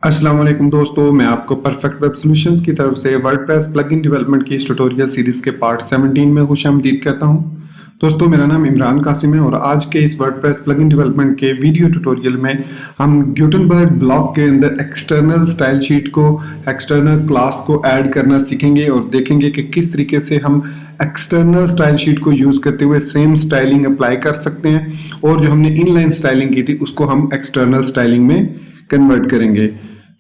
अस्सलाम वालेकुम दोस्तों, मैं आपको परफेक्ट वेब सॉल्यूशंस की तरफ से वर्डप्रेस प्लगइन डेवलपमेंट की इस ट्यूटोरियल सीरीज के पार्ट 17 में खुशामदीद कहता हूं। दोस्तों, मेरा नाम इमरान कासिम है और आज के इस वर्डप्रेस प्लगइन डेवलपमेंट के वीडियो ट्यूटोरियल में हम गुटेनबर्ग ब्लॉक के अंदर एक्सटर्नल स्टाइल शीट को, एक्सटर्नल क्लास को ऐड करना सीखेंगे और देखेंगे कि किस तरीके से हम एक्सटर्नल स्टाइल शीट को यूज करते हुए सेम स्टाइलिंग अप्लाई कर सकते हैं और जो हमने इनलाइन स्टाइलिंग की थी उसको हम एक्सटर्नल स्टाइलिंग में कन्वर्ट करेंगे।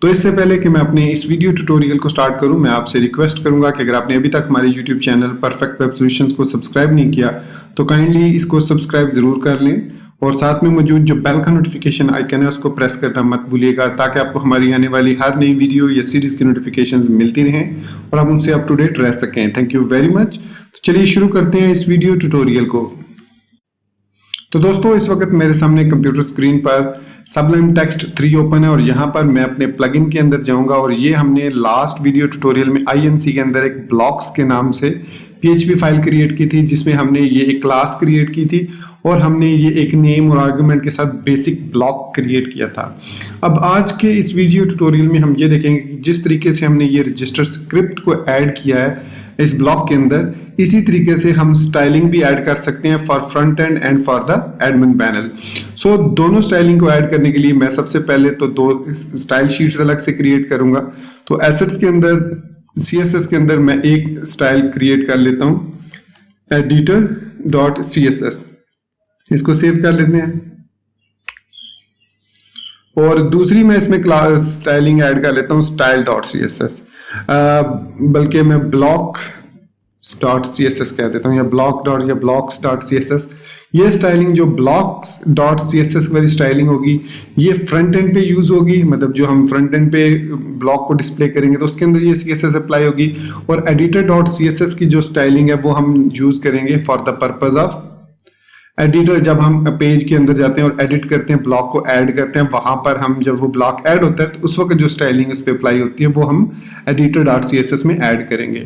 तो इससे पहले कि मैं अपने इस वीडियो ट्यूटोरियल को स्टार्ट करूं, मैं आपसे रिक्वेस्ट करूंगा कि अगर आपने अभी तक हमारे YouTube channel perfect web solutions को सब्सक्राइब नहीं किया तो काइंडली इसको सब्सक्राइब जरूर कर लें और साथ में मौजूद जो बेल का नोटिफिकेशन आइकन है उसको प्रेस करना मत भूलिएगा, ताकि आपको हमारी आने वाली हर नई वीडियो या सीरीज की नोटिफिकेशंस मिलती रहें और आप उनसे अप टू डेट रह सकें। Thank you very much. तो चलिए शुरू करते हैं इस वीडियो ट्यूटोरियल को। तो दोस्तों, इस वक्त मेरे सामने कंप्यूटर स्क्रीन पर सबलाइम टेक्स्ट 3 ओपन है और यहाँ पर मैं अपने प्लगइन के अंदर जाऊंगा और ये हमने लास्ट वीडियो ट्यूटोरियल में INC के अंदर एक ब्लॉक्स के नाम से PHP फाइल क्रिएट की थी, जिसमें हमने ये एक क्लास क्रिएट की थी और हमने ये एक नेम और आर्गुमेंट के साथ बेसिक ब्लॉक क्रिएट किया था। अब आज के इस वीडियो ट्यूटोरियल में हम ये देखेंगे कि जिस तरीके से हमने ये रजिस्टर स्क्रिप्ट को ऐड किया है इस ब्लॉक के अंदर, इसी तरीके से हम स्टाइलिंग भी ऐड कर सकते हैं for front end and for the admin panel. So दोनों स्टाइलिंग को ऐड करने के लिए मैं सबसे पहले तो 2 स्टाइल शीट्स अलग से क्रिएट करूंगा। तो एसेट्स के अंदर CSS के अंदर मैं एक स्टाइल क्रिएट कर लेता हूं, editor.css। इसको सेव कर लेते हैं और दूसरी मैं इसमें क्लास स्टाइलिंग ऐड कर लेता हूं style.css, बल्कि मैं blocks.css कह देता हूं या blocks.css। ये स्टाइलिंग जो blocks.css वाली स्टाइलिंग होगी ये फ्रंट एंड पे यूज होगी, मतलब जो हम फ्रंट एंड पे ब्लॉक को डिस्प्ले करेंगे तो उसके अंदर ये CSS अप्लाई होगी। और editor.css की जो स्टाइलिंग है वो हम यूज करेंगे for the purpose of editor. जब हम पेज के अंदर जाते हैं और एडिट करते हैं, ब्लॉक को ऐड करते हैं, वहां पर हम जब वो ब्लॉक ऐड होता है तो उस वक्त जो स्टाइलिंग उस पर अप्लाई होती है वो हम editor.css में ऐड करेंगे।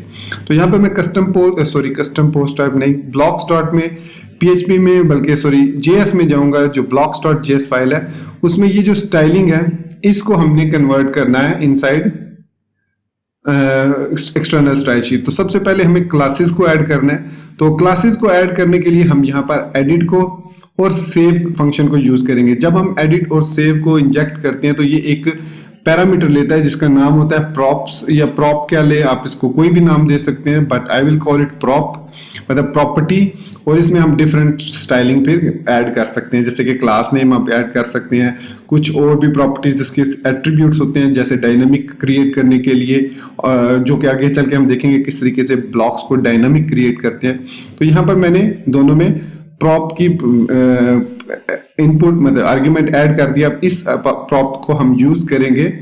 तो यहाँ पे मैं कस्टम पोस्ट टाइप नहीं, blocks में PHP में बल्कि JS में जाऊंगा। जो blocks.js फाइल है उसमें ये जो स्टाइलिंग है इसको हमने कन्वर्ट करना है इनसाइड एक्सटर्नल स्टाइल शीट। तो सबसे पहले हमें क्लासेस को ऐड करना है। तो क्लासेस को ऐड करने के लिए हम यहाँ पर एडिट को और सेव फंक्शन को यूज करेंगे। जब हम एडिट और सेव को इंजेक्ट करते हैं तो ये एक पैरामीटर लेता है जिसका नाम होता है प्रॉप्स या प्रॉप, क्या ले आप इसको कोई भी नाम दे सकते हैं, but I will call it prop, मतलब प्रॉपर्टी। और इसमें हम डिफरेंट स्टाइलिंग फिर ऐड कर सकते हैं, जैसे कि क्लास नेम आप ऐड कर सकते हैं, कुछ और भी प्रॉपर्टीज जिसके एट्रीब्यूट्स होते हैं जैसे डायनामिक क्रिएट करने के लिए, जो कि आगे चल के हम देखेंगे किस तरीके से ब्लॉक्स को डायनामिक क्रिएट करते हैं। तो यहाँ पर मैंने दोनों में प्रॉप की इनपुट मतलब आर्ग्यूमेंट ऐड कर दिया। अब इस प्रॉप को हम यूज करेंगे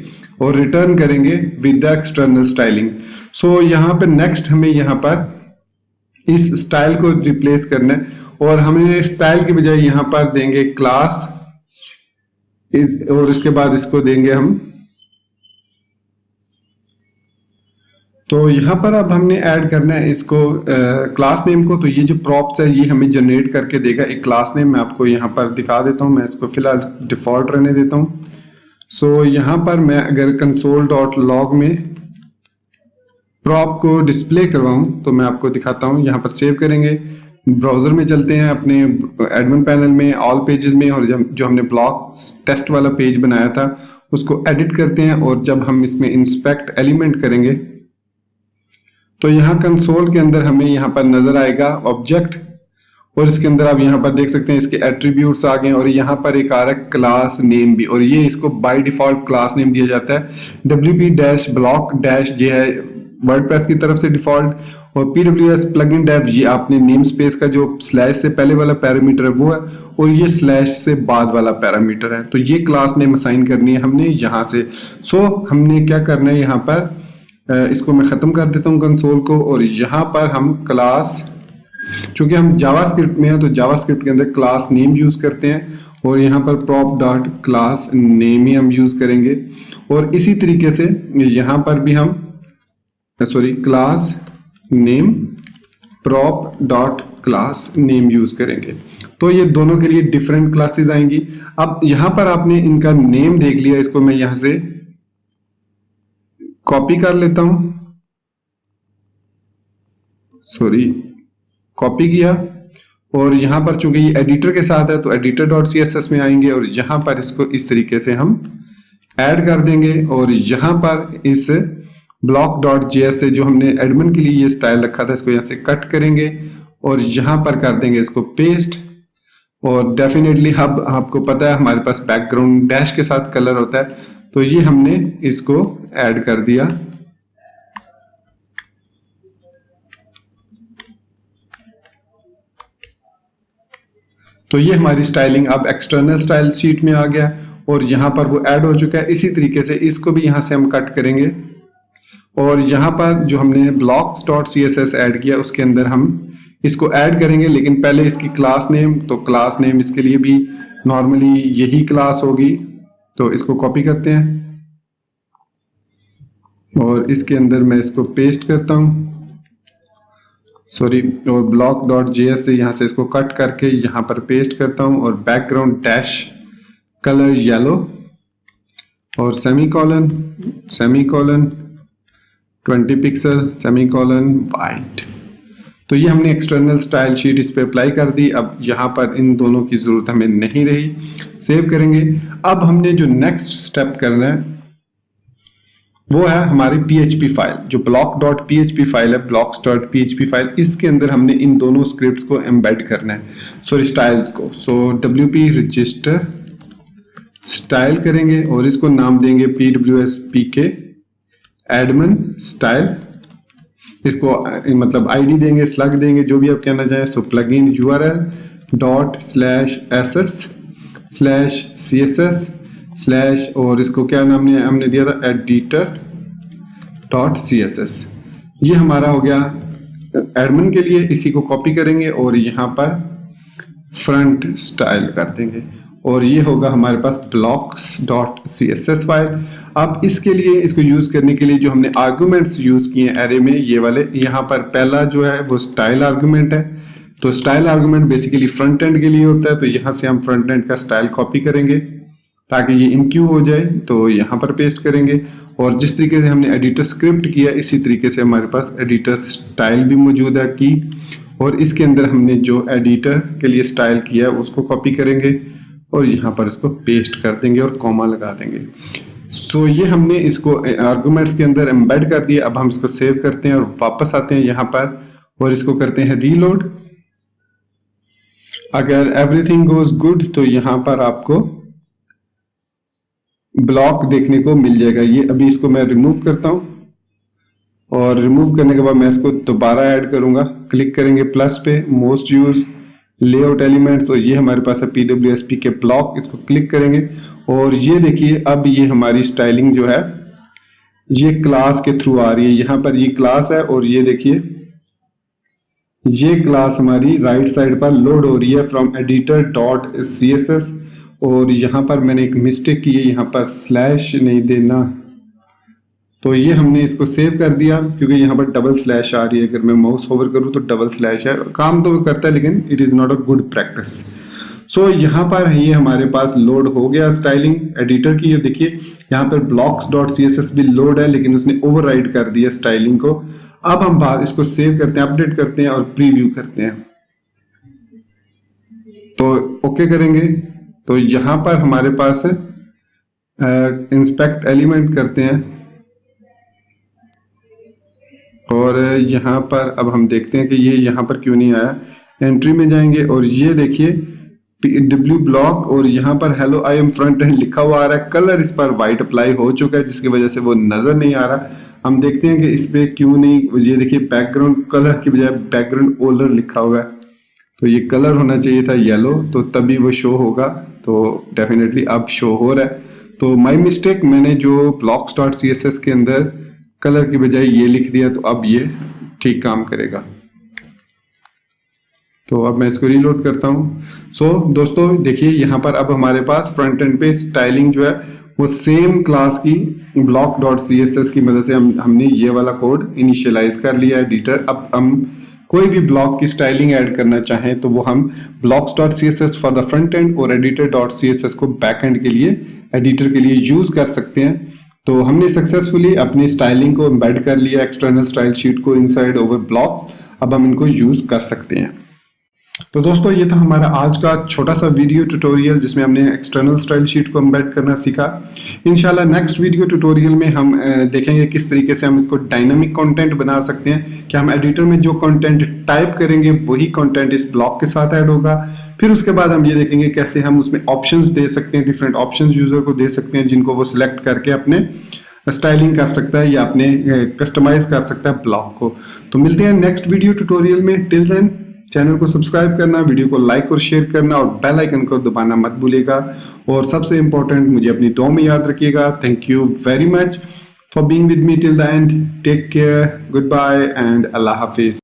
और रिटर्न करेंगे विद द एक्सटर्नल स्टाइलिंग। सो यहाँ पर नेक्स्ट हमें यहाँ पर इस स्टाइल को रिप्लेस करना है और हमने स्टाइल के बजाय यहाँ पर देंगे क्लास और इसके बाद इसको देंगे हम। तो यहाँ पर अब हमने ऐड करना है इसको क्लास नेम को। तो ये जो प्रॉप्स है ये हमें जनरेट करके देगा एक क्लास नेम। मैं आपको यहाँ पर दिखा देता हूँ, मैं इसको फिलहाल डिफॉल्ट रहने देता हूँ। सो यहाँ पर मैं अगर console.log में प्रॉप को डिस्प्ले करवाऊं तो मैं आपको दिखाता हूं। यहाँ पर सेव करेंगे, ब्राउजर में चलते हैं अपने एडमिन पैनल में, ऑल पेजेस में, और जो हमने ब्लॉक टेस्ट वाला पेज बनाया था उसको एडिट करते हैं। और जब हम इसमें इंस्पेक्ट एलिमेंट करेंगे तो यहाँ कंसोल के अंदर हमें यहाँ पर नजर आएगा ऑब्जेक्ट और इसके अंदर आप यहाँ पर देख सकते हैं इसके एट्रीब्यूट्स आ गए और यहाँ पर एक आ रहा है क्लास नेम भी, और ये इसको बाय डिफॉल्ट क्लास नेम दिया जाता है wp-block- ये है वर्डप्रेस की तरफ से डिफॉल्ट, और PWS प्लगइन डेव ये आपने नेम स्पेस का जो स्लैश से पहले वाला पैरामीटर है वो है और ये स्लैश से बाद वाला पैरामीटर है। तो ये क्लास नेम असाइन करनी है हमने यहाँ से। सो हमने क्या करना है यहाँ पर, इसको मैं खत्म कर देता हूँ कंसोल को, और यहाँ पर हम क्लास, चूंकि हम जावास्क्रिप्ट में है तो जावास्क्रिप्ट के अंदर क्लास नेम यूज करते हैं और यहाँ पर prop.class नेम ही हम यूज करेंगे। और इसी तरीके से यहाँ पर भी हम class name prop.class name use करेंगे। तो ये दोनों के लिए डिफरेंट क्लासेस आएंगी। अब यहाँ पर आपने इनका नेम देख लिया, इसको मैं यहाँ से कॉपी कर लेता हूं, सॉरी कॉपी किया, और यहां पर चूंकि ये एडिटर के साथ है तो editor dot C S S में आएंगे और यहां पर इसको इस तरीके से हम ऐड कर देंगे। और यहां पर इस ब्लॉक डॉट जेएस से जो हमने एडमिन के लिए ये स्टाइल रखा था इसको यहां से कट करेंगे और यहां पर कर देंगे इसको पेस्ट। और डेफिनेटली अब आपको पता है हमारे पास बैकग्राउंड डैश के साथ कलर होता है, तो ये हमने इसको ऐड कर दिया। तो ये हमारी स्टाइलिंग अब एक्सटर्नल स्टाइल शीट में आ गया और यहाँ पर वो ऐड हो चुका है। इसी तरीके से इसको भी यहाँ से हम कट करेंगे और यहाँ पर जो हमने blocks dot C S S add किया उसके अंदर हम इसको ऐड करेंगे, लेकिन पहले इसकी क्लास नेम, तो क्लास नेम इसके लिए भी नॉर्मली यही क्लास होगी। तो इसको कॉपी करते हैं और इसके अंदर मैं इसको पेस्ट करता हूँ, सॉरी, और ब्लॉक डॉट जेएस से यहाँ से इसको कट करके यहाँ पर पेस्ट करता हूँ और बैकग्राउंड डैश कलर येलो और सेमीकोलन 20 पिक्सल सेमीकोलन वाइट। तो ये हमने एक्सटर्नल स्टाइल शीट इस पे अप्लाई कर दी। अब यहाँ पर इन दोनों की जरूरत हमें नहीं रही, सेव करेंगे। अब हमने जो नेक्स्ट स्टेप करना है वो है हमारी PHP फाइल, जो block.php फाइल है, blocks.php फाइल, इसके अंदर हमने इन दोनों स्क्रिप्ट्स को एम्बेड करना है, सॉरी स्टाइल्स को। सो wp रजिस्टर स्टाइल करेंगे और इसको नाम देंगे pwspk एडमिन स्टाइल। इसको मतलब आईडी देंगे, स्लग देंगे, जो भी आप कहना चाहें। So plugin url dot slash assets slash css slash, और इसको क्या नाम हमने दिया था, editor dot C S S. ये हमारा हो गया एडमिन के लिए। इसी को कॉपी करेंगे और यहाँ पर फ्रंट स्टाइल कर देंगे और ये होगा हमारे पास blocks dot C S S file. अब इसके लिए, इसको यूज करने के लिए जो हमने आर्गुमेंट्स यूज किए हैं एरे में, ये वाले, यहाँ पर पहला जो है वो स्टाइल आर्गुमेंट है। तो style argument basically front end के लिए होता है, तो यहाँ से हम फ्रंट एंड का स्टाइल कॉपी करेंगे ताकि ये इनक्यू हो जाए। तो यहाँ पर पेस्ट करेंगे और जिस तरीके से हमने एडिटर स्क्रिप्ट किया इसी तरीके से हमारे पास एडिटर स्टाइल भी मौजूद है की, और इसके अंदर हमने जो एडिटर के लिए स्टाइल किया उसको कॉपी करेंगे और यहाँ पर इसको पेस्ट कर देंगे और कॉमा लगा देंगे। सो ये हमने इसको आर्गुमेंट्स के अंदर एम्बेड कर दिया। अब हम इसको सेव करते हैं और वापस आते हैं यहाँ पर और इसको करते हैं रीलोड। अगर एवरीथिंग गोज गुड तो यहाँ पर आपको ब्लॉक देखने को मिल जाएगा। ये अभी इसको मैं रिमूव करता हूं और रिमूव करने के बाद मैं इसको दोबारा ऐड करूंगा। क्लिक करेंगे प्लस पे, मोस्ट यूज लेआउट एलिमेंट्स, और ये हमारे पास है pwsp के ब्लॉक। इसको क्लिक करेंगे और ये देखिए अब ये हमारी स्टाइलिंग जो है ये क्लास के थ्रू आ रही है। यहाँ पर ये क्लास है और ये देखिए ये क्लास हमारी राइट साइड पर लोड हो रही है from editor dot C S S. और यहाँ पर मैंने एक मिस्टेक की है, यहाँ पर स्लैश नहीं देना, तो ये हमने इसको सेव कर दिया क्योंकि यहाँ पर डबल स्लैश आ रही है। अगर मैं माउस होवर करूँ तो डबल स्लैश है, काम तो करता है लेकिन it is not a good practice. So यहाँ पर ये हमारे पास लोड हो गया स्टाइलिंग एडिटर की। ये देखिए यहाँ पर blocks dot C S S भी लोड है लेकिन उसने ओवरराइड कर दिया स्टाइलिंग को। अब हम बाहर इसको सेव करते हैं, अपडेट करते हैं और प्रीव्यू करते हैं। तो ओके करेंगे तो यहाँ पर हमारे पास इंस्पेक्ट एलिमेंट करते हैं और यहाँ पर अब हम देखते हैं कि ये यहाँ पर क्यों नहीं आया। एंट्री में जाएंगे और ये देखिए PW ब्लॉक और यहाँ पर hello I am front end लिखा हुआ आ रहा है। कलर इस पर वाइट अप्लाई हो चुका है जिसकी वजह से वो नजर नहीं आ रहा। हम देखते हैं कि इस पे क्यों नहीं, ये देखिए बैकग्राउंड कलर की बजाय बैकग्राउंड ओलर लिखा हुआ है, तो ये कलर होना चाहिए था येलो, तो तभी वो शो होगा। तो डेफिनेटली अब शो हो रहा है। तो माय मिस्टेक, मैंने जो blocks dot C S S के अंदर कलर की बजाय ये लिख दिया, तो अब ये ठीक काम करेगा। तो अब मैं इसको रीलोड करता हूँ। सो दोस्तों देखिए यहाँ पर अब हमारे पास फ्रंट एंड पे स्टाइलिंग जो है वो सेम क्लास की block dot C S S की मदद से हमने ये वाला कोड इनिशियलाइज कर लिया एडिटर। अब हम कोई भी ब्लॉक की स्टाइलिंग ऐड करना चाहें तो वो हम blocks dot C S S for the front end और editor dot C S S को बैक एंड के लिए, एडिटर के लिए यूज कर सकते हैं। तो हमने सक्सेसफुली अपनी स्टाइलिंग को एम्बेड कर लिया एक्सटर्नल स्टाइल शीट को इनसाइड ओवर ब्लॉक्स। अब हम इनको यूज कर सकते हैं। तो दोस्तों ये था हमारा आज का छोटा सा वीडियो ट्यूटोरियल जिसमें हमने एक्सटर्नल स्टाइल शीट को एम्बेड करना सीखा। इंशाल्लाह नेक्स्ट वीडियो ट्यूटोरियल में हम देखेंगे किस तरीके से हम इसको डायनामिक कंटेंट बना सकते हैं कि हम एडिटर में जो कंटेंट टाइप करेंगे वही कंटेंट इस ब्लॉक के साथ ऐड होगा। फिर उसके बाद हम ये देखेंगे कैसे हम उसमें ऑप्शंस दे सकते हैं, डिफरेंट ऑप्शंस यूजर को दे सकते हैं जिनको वो सिलेक्ट करके अपने स्टाइलिंग कर सकता है या अपने कस्टमाइज कर सकता है ब्लॉक को। तो मिलते हैं नेक्स्ट वीडियो ट्यूटोरियल में। टिल देन चैनल को सब्सक्राइब करना, वीडियो को लाइक और शेयर करना और बेल आइकन को दबाना मत भूलिएगा। और सबसे इंपॉर्टेंट मुझे अपनी दुआ में याद रखिएगा। Thank you very much for being with me till the end. Take care, goodbye and Allah Hafiz.